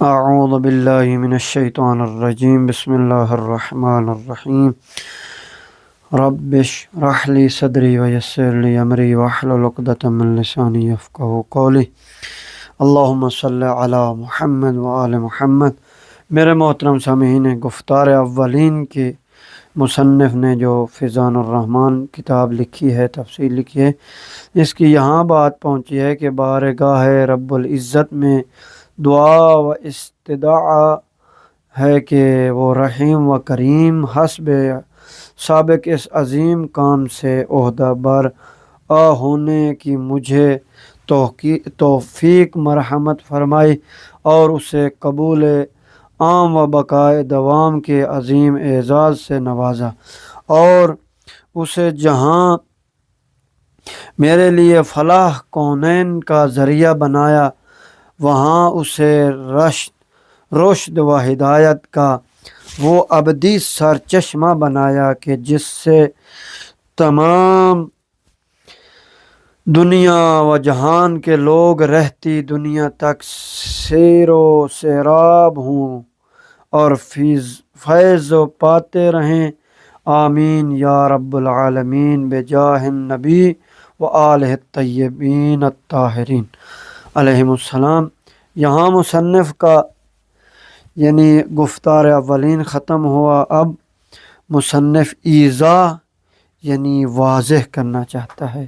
اعوذ باللہ من الشیطان الرجیم بسم اللہ الرحمن الرحیم رب اشرح لی صدری ویسر لی امری واحلل عقدۃ من لسانی یفقہوا قولی اللہم صلی علی محمد وآل محمد۔ میرے محترم سامعین، گفتار اولین کے مصنف نے جو فیضان الرحمن کتاب لکھی ہے، تفسیر لکھی ہے، اس کی یہاں بات پہنچی ہے کہ بارگاہ رب العزت میں دعا و استدعا ہے کہ وہ رحیم و کریم حسب سابق اس عظیم کام سے عہدہ بر ہونے کی مجھے توفیق مرحمت فرمائی اور اسے قبول عام و بقائے دوام کے عظیم اعزاز سے نوازا، اور اسے جہاں میرے لیے فلاح کونین کا ذریعہ بنایا، وہاں اسے رشد و ہدایت کا وہ ابدی سرچشمہ بنایا کہ جس سے تمام دنیا و جہان کے لوگ رہتی دنیا تک سیر و سیراب ہوں اور فیض پاتے رہیں۔ آمین یا رب العالمین بجاہ النبی و آلہ الطیبین الطاہرین علیہم السلام۔ یہاں مصنف کا یعنی گفتار اولین ختم ہوا۔ اب مصنف ایضاح یعنی واضح کرنا چاہتا ہے،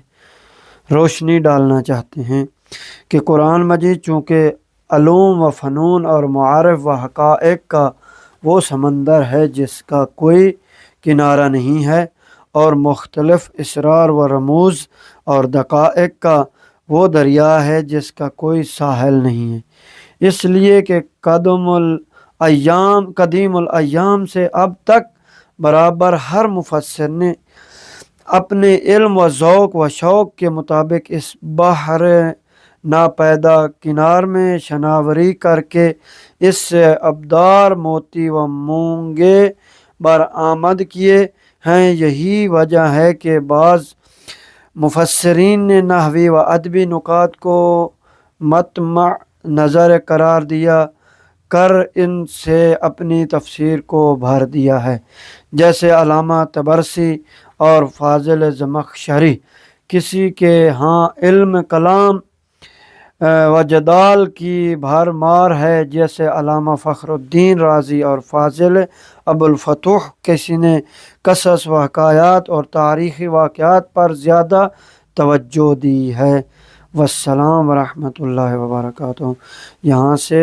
روشنی ڈالنا چاہتے ہیں کہ قرآن مجید چونکہ علوم و فنون اور معارف و حقائق کا وہ سمندر ہے جس کا کوئی کنارہ نہیں ہے، اور مختلف اسرار و رموز اور دقائق کا وہ دریا ہے جس کا کوئی ساحل نہیں ہے، اس لیے کہ قدیم الایام سے اب تک برابر ہر مفسر نے اپنے علم و ذوق و شوق کے مطابق اس بحر ناپیدا کنار میں شناوری کر کے اس سے ابدار موتی و مونگے برآمد کیے ہیں۔ یہی وجہ ہے کہ بعض مفسرین نے نحوی و ادبی نکات کو مطمع نظر قرار دیا کر ان سے اپنی تفسیر کو بھر دیا ہے، جیسے علامہ طبرسی اور فاضل زمخشری۔ کسی کے ہاں علم کلام و جدال کی بھرمار ہے، جیسے علامہ فخر الدین رازی اور فاضل ابو الفتوح۔ کسی نے قصص و حکایات اور تاریخی واقعات پر زیادہ توجہ دی ہے۔ والسلام ورحمۃ اللہ وبرکاتہ۔ یہاں سے